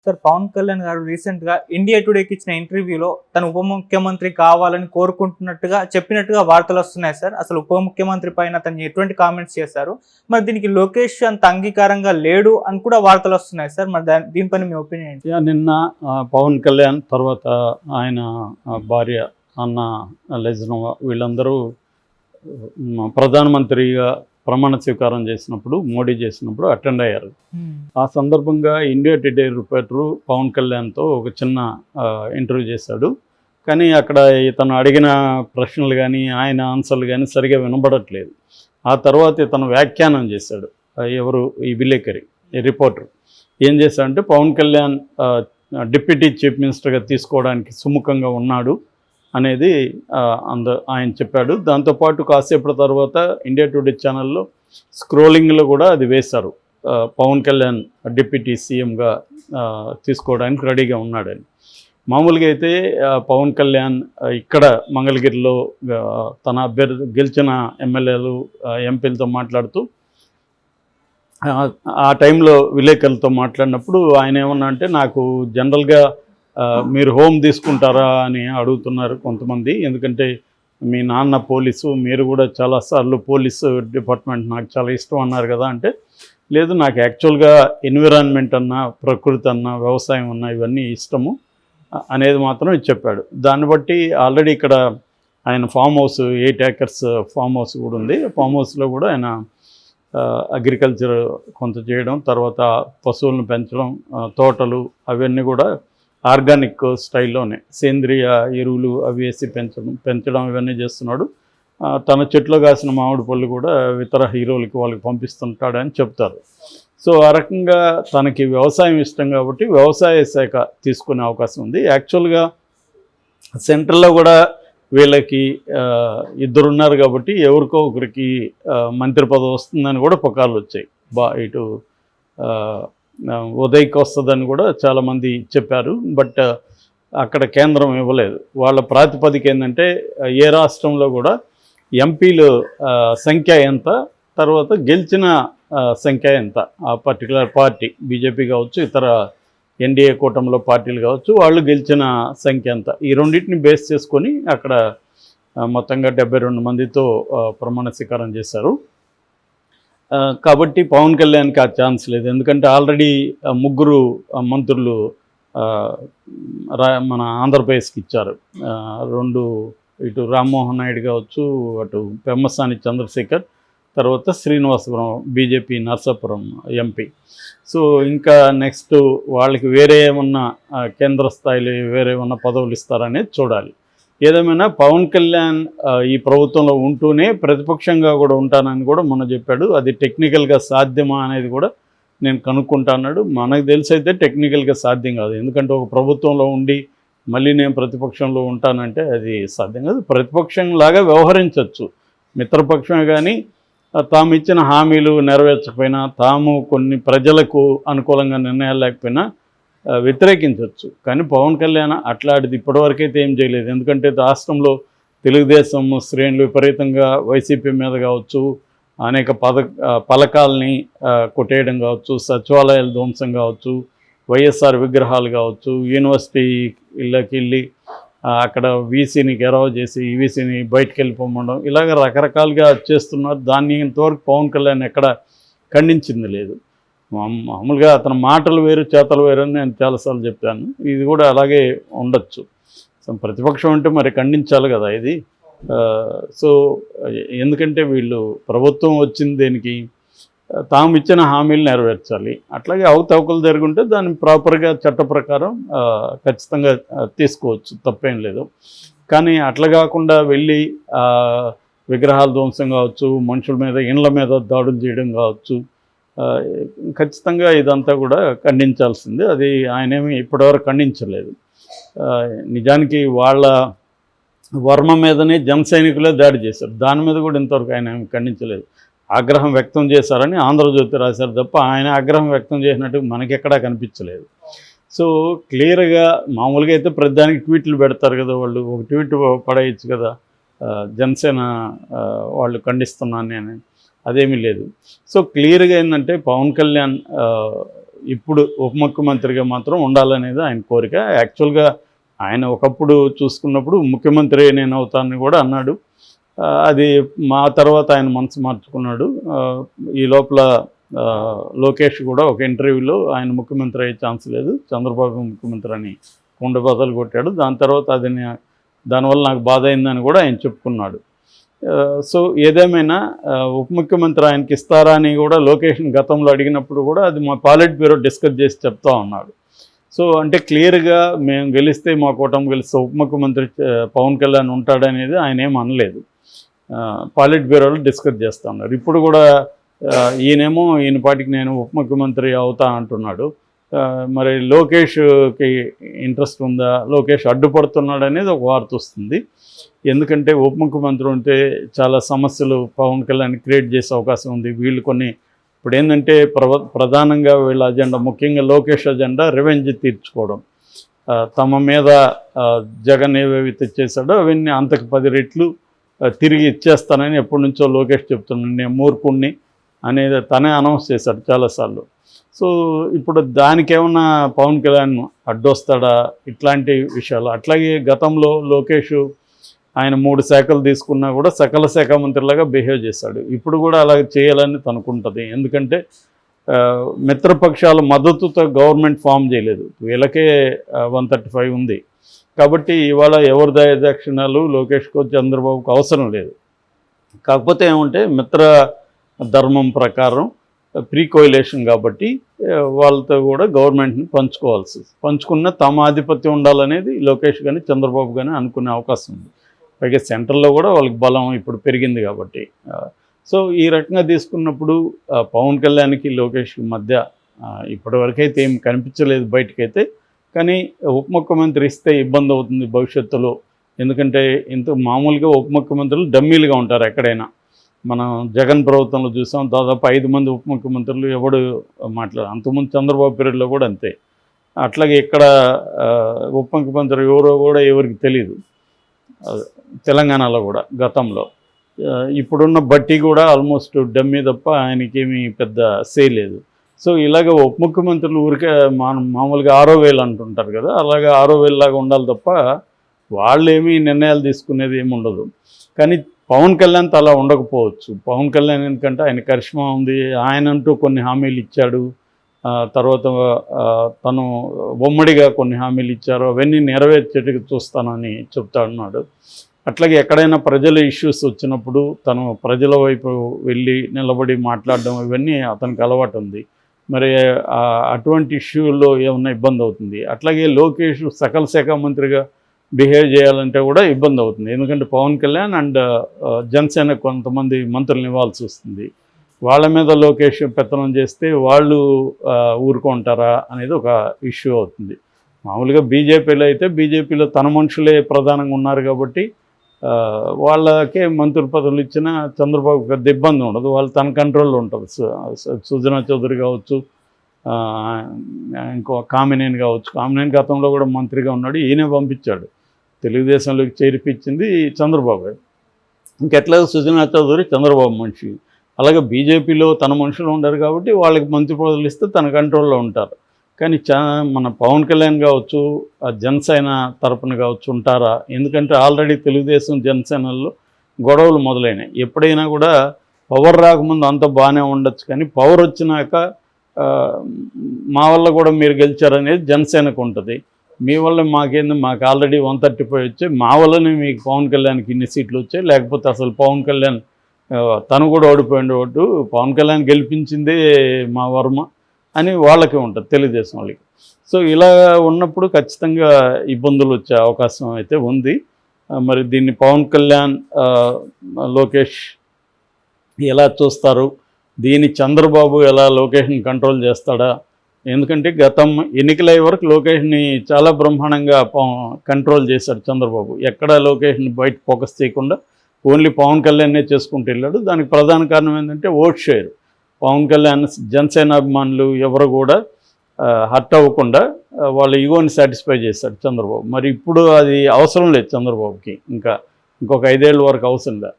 Sir Pawan Kalyan గారు recent గా India టుడేకి ఇచ్చిన ఇంటర్వ్యూలో తను ఉప ముఖ్యమంత్రి కావాలని కోరుకుంటున్నట్టుగా చెప్పినట్టుగా వార్తలు వస్తున్నాయి సార్. అసలు ఉప ముఖ్యమంత్రి పైన తను ఎటువంటి కామెంట్స్ చేశారు, మరి దీనికి లోకేష్ అంత అంగీకారంగా లేడు అని కూడా వార్తలు వస్తున్నాయి సార్. మరి దీనిపైన మీ ఒపీనియన్ ఏంటి? నిన్న పవన్ కళ్యాణ్ తర్వాత ఆయన భార్య అన్న లెజ్నోవా వీళ్ళందరూ ప్రధానమంత్రిగా ప్రమాణ స్వీకారం చేసినప్పుడు, మోడీ చేసినప్పుడు అటెండ్ అయ్యారు. ఆ సందర్భంగా ఇండియా టుడే రిపోర్టరు పవన్ కళ్యాణ్తో ఒక చిన్న ఇంటర్వ్యూ చేశాడు. కానీ అక్కడ ఇతను అడిగిన ప్రశ్నలు కానీ ఆయన ఆన్సర్లు కానీ సరిగా వినబడట్లేదు. ఆ తర్వాత ఇతను వ్యాఖ్యానం చేశాడు. ఎవరు ఈ విలేకరి, ఈ రిపోర్టర్ ఏం చేశాడంటే పవన్ కళ్యాణ్ డిప్యూటీ చీఫ్ మినిస్టర్గా తీసుకోవడానికి సుముఖంగా ఉన్నాడు అనేది ఆయన చెప్పాడు. దాంతోపాటు కాసేపటి తర్వాత ఇండియా టుడే ఛానల్లో స్క్రోలింగ్లో కూడా అది వేశారు, పవన్ కళ్యాణ్ డిప్యూటీ సీఎంగా తీసుకోవడానికి రెడీగా ఉన్నాడని. మామూలుగా అయితే పవన్ కళ్యాణ్ ఇక్కడ మంగళగిరిలో తన అభ్యర్థి గెలిచిన ఎమ్మెల్యేలు ఎంపీలతో మాట్లాడుతూ ఆ టైంలో విలేకరులతో మాట్లాడినప్పుడు ఆయన ఏమన్నా అంటే, నాకు జనరల్గా మీరు హోమ్ తీసుకుంటారా అని అడుగుతున్నారు కొంతమంది, ఎందుకంటే మీ నాన్న పోలీసు, మీరు కూడా చాలాసార్లు పోలీసు డిపార్ట్మెంట్ నాకు చాలా ఇష్టం అన్నారు కదా అంటే, లేదు నాకు యాక్చువల్గా ఎన్విరాన్మెంట్ అన్నా, ప్రకృతి అన్నా, వ్యవసాయం అన్నా ఇవన్నీ ఇష్టము అనేది మాత్రం చెప్పాడు. దాన్ని బట్టి ఆల్రెడీ ఇక్కడ ఆయన farm house 8 acres farm house కూడా ఉంది. ఫామ్ హౌస్లో కూడా ఆయన అగ్రికల్చర్ కొంత చేయడం, తర్వాత పశువులను పెంచడం, తోటలు అవన్నీ కూడా ఆర్గానిక్ స్టైల్లోనే సేంద్రియ ఎరువులు అవి వేసి పెంచడం ఇవన్నీ చేస్తున్నాడు. తన చెట్లో కాసిన మామిడి పళ్ళు కూడా ఇతర హీరోలకి వాళ్ళకి పంపిస్తుంటాడని చెప్తారు. సో ఆ రకంగా తనకి వ్యవసాయం ఇష్టం కాబట్టి వ్యవసాయ శాఖ తీసుకునే అవకాశం ఉంది. యాక్చువల్గా సెంట్రల్లో కూడా వీళ్ళకి ఇద్దరున్నారు కాబట్టి ఎవరికో ఒకరికి మంత్రి పదవి వస్తుందని కూడా పుకార్లు వచ్చాయి. ఇటు ఉదయ్కి వస్తుందని కూడా చాలామంది చెప్పారు. బట్ అక్కడ కేంద్రం ఇవ్వలేదు. వాళ్ళ ప్రాతిపదిక ఏంటంటే ఏ రాష్ట్రంలో కూడా ఎంపీలు సంఖ్య ఎంత, తర్వాత గెలిచిన సంఖ్య ఎంత, ఆ పర్టికులర్ పార్టీ బీజేపీ కావచ్చు, ఇతర ఎన్డీఏ కూటమిలో పార్టీలు కావచ్చు, వాళ్ళు గెలిచిన సంఖ్య ఎంత, ఈ రెండింటిని బేస్ చేసుకొని అక్కడ మొత్తంగా 72 మందితో ప్రమాణ స్వీకారం చేశారు. కాబట్టి పవన్ కళ్యాణ్కి ఆ ఛాన్స్ లేదు. ఎందుకంటే ఆల్రెడీ 3 మంత్రులు మన ఆంధ్రప్రదేశ్కి ఇచ్చారు. 2 ఇటు రామ్మోహన్ నాయుడు కావచ్చు, అటు పెమ్మసాని చంద్రశేఖర్, తర్వాత Srinivasapuram BJP Narsapuram MP. So ఇంకా నెక్స్ట్ వాళ్ళకి వేరే ఏమన్నా కేంద్ర స్థాయిలో వేరే ఏమన్నా పదవులు ఇస్తారనేది చూడాలి. ఏదేమైనా పవన్ కళ్యాణ్ ఈ ప్రభుత్వంలో ఉంటూనే ప్రతిపక్షంగా కూడా ఉంటానని కూడా మొన్న చెప్పాడు. అది టెక్నికల్గా సాధ్యమా అనేది కూడా నేను కనుక్కుంటా అన్నాడు. మనకు తెలిసి అయితే టెక్నికల్గా సాధ్యం కాదు. ఎందుకంటే ఒక ప్రభుత్వంలో ఉండి మళ్ళీ నేను ప్రతిపక్షంలో ఉంటానంటే అది సాధ్యం కాదు. ప్రతిపక్షంలాగా వ్యవహరించవచ్చు మిత్రపక్షమే, కానీ తాము ఇచ్చిన హామీలు నెరవేర్చకపోయినా, తాము కొన్ని ప్రజలకు అనుకూలంగా నిర్ణయాలు లేకపోయినా వ్యతిరేకించవచ్చు. కానీ పవన్ కళ్యాణ్ అట్లాంటిది ఇప్పటివరకైతే ఏం చేయలేదు. ఎందుకంటే రాష్ట్రంలో తెలుగుదేశం శ్రేణులు విపరీతంగా వైసీపీ మీద కావచ్చు, అనేక పథకాలని కొట్టేయడం కావచ్చు, సచివాలయాల ధ్వంసం కావచ్చు, వైఎస్ఆర్ విగ్రహాలు కావచ్చు, యూనివర్సిటీ ఇళ్ళకి వెళ్ళి అక్కడ వీసీని గెరవ చేసి ఈవీసీని బయటకు వెళ్ళిపోవడం, ఇలాగ రకరకాలుగా చేస్తున్నారు. దాన్ని ఇంతవరకు పవన్ కళ్యాణ్ ఎక్కడ ఖండించింది లేదు. మామూలుగా అతని మాటలు వేరు, చేతలు వేరు అని నేను చాలాసార్లు చెప్పాను. ఇది కూడా అలాగే ఉండొచ్చు. సో ప్రతిపక్షం అంటే మరి ఖండించాలి కదా ఇది. సో ఎందుకంటే వీళ్ళు ప్రభుత్వం వచ్చింది దేనికి, తాము ఇచ్చిన హామీలు నెరవేర్చాలి. అట్లాగే అవకతవకలు జరుగుంటే దాన్ని ప్రాపర్గా చట్ట ప్రకారం ఖచ్చితంగా తీసుకోవచ్చు, తప్పేం లేదు. కానీ అట్లా కాకుండా వెళ్ళి విగ్రహాల ధ్వంసం కావచ్చు, మనుషుల మీద ఇండ్ల మీద దాడులు చేయడం కావచ్చు, ఖచ్చితంగా ఇదంతా కూడా ఖండించాల్సిందే. అది ఆయనేమి ఇప్పటివరకు ఖండించలేదు. నిజానికి వాళ్ళ వర్మ మీదనే జన సైనికులే దాడి చేశారు. దాని మీద కూడా ఇంతవరకు ఆయన ఏమి ఖండించలేదు. ఆగ్రహం వ్యక్తం చేశారని ఆంధ్రజ్యోతి రాశారు తప్ప ఆయన ఆగ్రహం వ్యక్తం చేసినట్టు మనకెక్కడా కనిపించలేదు. సో క్లియర్గా మామూలుగా అయితే ప్రతిదానికి ట్వీట్లు పెడతారు కదా వాళ్ళు, ఒక ట్వీట్ పడేయచ్చు కదా, జనసేన వాళ్ళు ఖండిస్తున్నాను నేను, అదేమీ లేదు. సో క్లియర్గా ఏంటంటే పవన్ కళ్యాణ్ ఇప్పుడు ఉప ముఖ్యమంత్రిగా మాత్రం ఉండాలనేది ఆయన కోరిక. యాక్చువల్గా ఆయన ఒకప్పుడు చూసుకున్నప్పుడు ముఖ్యమంత్రి నేను అవుతానని కూడా అన్నాడు. అది మా తర్వాత ఆయన మనసు మార్చుకున్నాడు. ఈ లోపల లోకేష్ కూడా ఒక ఇంటర్వ్యూలో ఆయన ముఖ్యమంత్రి అయ్యే ఛాన్స్ లేదు, చంద్రబాబు ముఖ్యమంత్రి అని కుండ బద్దలు కొట్టాడు. దాని తర్వాత దానివల్ల నాకు బాధ అయిందని కూడా ఆయన చెప్పుకున్నాడు. సో ఏదేమైనా ఉప ముఖ్యమంత్రి ఆయనకి ఇస్తారా అని కూడా లోకేష్ని గతంలో అడిగినప్పుడు కూడా అది మా పాలిట్ బ్యూరో డిస్కస్ చేసి చెప్తా ఉన్నాడు. సో అంటే క్లియర్గా మేము గెలిస్తే మా కూటమి గెలిస్తే ఉప ముఖ్యమంత్రి పవన్ కళ్యాణ్ ఉంటాడనేది ఆయన ఏం అనలేదు. పాలిట్ బ్యూరోలో డిస్కస్ చేస్తూ ఉన్నారు. ఇప్పుడు కూడా ఈయనేమో ఈయన పాటికి నేను ఉప ముఖ్యమంత్రి అవుతా అంటున్నాడు. మరి లోకేష్కి ఇంట్రెస్ట్ ఉందా, లోకేష్ అడ్డుపడుతున్నాడు అనేది ఒక వార్త వస్తుంది. ఎందుకంటే ఉప ముఖ్యమంత్రి ఉంటే చాలా సమస్యలు పవన్ కళ్యాణ్ క్రియేట్ చేసే అవకాశం ఉంది. వీళ్ళు కొన్ని ఇప్పుడు ఏంటంటే ప్రధానంగా వీళ్ళ అజెండా, ముఖ్యంగా లోకేష్ అజెండా రివెంజ్ తీర్చుకోవడం. తమ మీద జగన్ ఏవేవి తెచ్చేసాడో అవన్నీ అంతకు 10 రెట్లు తిరిగి ఇచ్చేస్తానని ఎప్పటి నుంచో లోకేష్ చెప్తున్నాడు. నేను మూర్ఖుణ్ణి అనేది తనే అనౌన్స్ చేశాడు చాలాసార్లు. సో ఇప్పుడు దానికేమన్నా పవన్ కళ్యాణ్ అడ్డొస్తాడా ఇట్లాంటి విషయాలు. అట్లాగే గతంలో లోకేష్ ఆయన 3 శాఖలు తీసుకున్నా కూడా సకల శాఖ మంత్రిలాగా బిహేవ్ చేశాడు. ఇప్పుడు కూడా అలాగే చేయాలని తనుకుంటుంది. ఎందుకంటే మిత్రపక్షాల మద్దతుతో గవర్నమెంట్ ఫామ్ చేయలేదు, వీళ్ళకే 135 ఉంది. కాబట్టి ఇవాళ ఎవరి దయాదాక్షిణ్యాలు లోకేష్కో చంద్రబాబుకు అవసరం లేదు. కాకపోతే ఏమంటే మిత్ర ధర్మం ప్రకారం ప్రీ కోయిలేషన్ కాబట్టి వాళ్ళతో కూడా గవర్నమెంట్ని పంచుకున్న తమ ఆధిపత్యం ఉండాలనేది లోకేష్ కానీ చంద్రబాబు కానీ అనుకునే అవకాశం ఉంది. పైగా సెంట్రల్లో కూడా వాళ్ళకి బలం ఇప్పుడు పెరిగింది కాబట్టి. సో ఈ రకంగా తీసుకున్నప్పుడు పవన్ కళ్యాణ్కి లోకేష్కి మధ్య ఇప్పటివరకైతే ఏం కనిపించలేదు బయటకైతే. కానీ ఉప ముఖ్యమంత్రి ఇస్తే ఇబ్బంది అవుతుంది భవిష్యత్తులో. ఎందుకంటే మామూలుగా ఉప ముఖ్యమంత్రులు డమ్మీలుగా ఉంటారు ఎక్కడైనా. మనం జగన్ ప్రభుత్వంలో చూసాం, దాదాపు 5 మంది ఉప ముఖ్యమంత్రులు ఎవడు అంతకుముందు చంద్రబాబు పీరియడ్లో కూడా అంతే. అట్లాగే ఇక్కడ ఉప ముఖ్యమంత్రి ఎవరో కూడా ఎవరికి తెలియదు తెలంగాణలో కూడా గతంలో. ఇప్పుడున్న బట్టి కూడా ఆల్మోస్ట్ డమ్మీ తప్ప ఆయనకేమీ పెద్ద సే లేదు. సో ఇలాగ ఉప ముఖ్యమంత్రులు ఊరికే మామూలుగా 6,000 అంటుంటారు కదా, అలాగే 6,000 లాగా ఉండాలి తప్ప వాళ్ళు ఏమీ నిర్ణయాలు తీసుకునేది ఏమి ఉండదు. కానీ పవన్ కళ్యాణ్తో అలా ఉండకపోవచ్చు. పవన్ కళ్యాణ్ ఎందుకంటే ఆయన కరిష్మా ఉంది, ఆయనంటూ కొన్ని హామీలు ఇచ్చాడు. తర్వాత తను ఉమ్మడిగా కొన్ని హామీలు ఇచ్చారు, అవన్నీ నెరవేర్చేట్టుగా చూస్తానని చెప్తా ఉన్నాడు. అట్లాగే ఎక్కడైనా ప్రజల ఇష్యూస్ వచ్చినప్పుడు తను ప్రజల వైపు వెళ్ళి నిలబడి మాట్లాడడం ఇవన్నీ అతనికి అలవాటు ఉంది. మరి అటువంటి ఇష్యూల్లో ఏమన్నా ఇబ్బంది అవుతుంది. అట్లాగే లోకేష్ సకల శాఖ మంత్రిగా బిహేవ్ చేయాలంటే కూడా ఇబ్బంది అవుతుంది. ఎందుకంటే పవన్ కళ్యాణ్ అండ్ జనసేన కొంతమంది మంత్రులను ఇవ్వాల్సి వస్తుంది. వాళ్ళ మీద లోకేష్ పెత్తనం చేస్తే వాళ్ళు ఊరుకుంటారా అనేది ఒక ఇష్యూ అవుతుంది. మామూలుగా బీజేపీలో అయితే బీజేపీలో తన మనుషులే ప్రధానంగా ఉన్నారు కాబట్టి వాళ్ళకే మంత్రి పదవులు ఇచ్చినా చంద్రబాబు పెద్ద ఇబ్బంది ఉండదు, వాళ్ళు తన కంట్రోల్లో ఉంటుంది. సుజనా చౌదరి కావచ్చు, ఇంకో కామినేని కావచ్చు. కామినేని గతంలో కూడా మంత్రిగా ఉన్నాడు, ఈయనే పంపించాడు. తెలుగుదేశంలోకి చేర్పించింది చంద్రబాబు. ఇంకెట్లా సుజనా చౌదరి చంద్రబాబు మనిషి. అలాగే బీజేపీలో తన మనుషులు ఉండరు కాబట్టి వాళ్ళకి మంత్రి పదవులు ఇస్తే తన కంట్రోల్లో ఉంటారు. కానీ మన పవన్ కళ్యాణ్ కావచ్చు, జనసేన తరపున కావచ్చు ఉంటారా? ఎందుకంటే ఆల్రెడీ తెలుగుదేశం జనసేనల్లో గొడవలు మొదలైనాయి. ఎప్పుడైనా కూడా పవర్ రాకముందు అంత బాగానే ఉండొచ్చు, కానీ పవర్ వచ్చినాక మా వల్ల కూడా మీరు గెలిచారనేది జనసేనకు ఉంటుంది. మీ వల్ల మాకేంది, మాకు ఆల్రెడీ 135 వచ్చాయి, మా వల్లనే మీకు పవన్ కళ్యాణ్కి ఇన్ని సీట్లు వచ్చాయి, లేకపోతే అసలు పవన్ కళ్యాణ్ తను కూడా ఓడిపోయింది, ఓటు పవన్ కళ్యాణ్ గెలిపించిందే మా వర్మ అని వాళ్ళకి ఉంటుంది, తెలుగుదేశం వాళ్ళకి. సో ఇలా ఉన్నప్పుడు ఖచ్చితంగా ఇబ్బందులు వచ్చే అవకాశం అయితే ఉంది. మరి దీన్ని పవన్ కళ్యాణ్ లోకేష్ ఎలా చూస్తారు, దీన్ని చంద్రబాబు ఎలా లోకేష్ని కంట్రోల్ చేస్తాడా? ఎందుకంటే గతం ఎన్నికలయ్యే వరకు లోకేష్ని చాలా బ్రహ్మాండంగా కంట్రోల్ చేశాడు చంద్రబాబు. ఎక్కడ లోకేష్ని బయట ఫోకస్ చేయకుండా ఓన్లీ పవన్ కళ్యాణ్నే చేసుకుంటూ వెళ్ళాడు. దానికి ప్రధాన కారణం ఏంటంటే ఓట్ షేర్. పవన్ కళ్యాణ్ జనసేన అభిమానులు ఎవరు కూడా హర్ట్ అవ్వకుండా వాళ్ళ ఈగోని సాటిస్ఫై చేశాడు చంద్రబాబు. మరి ఇప్పుడు అది అవసరం లేదు చంద్రబాబుకి, ఇంకొక 5 ఏళ్ళ వరకు అవసరం లేదు.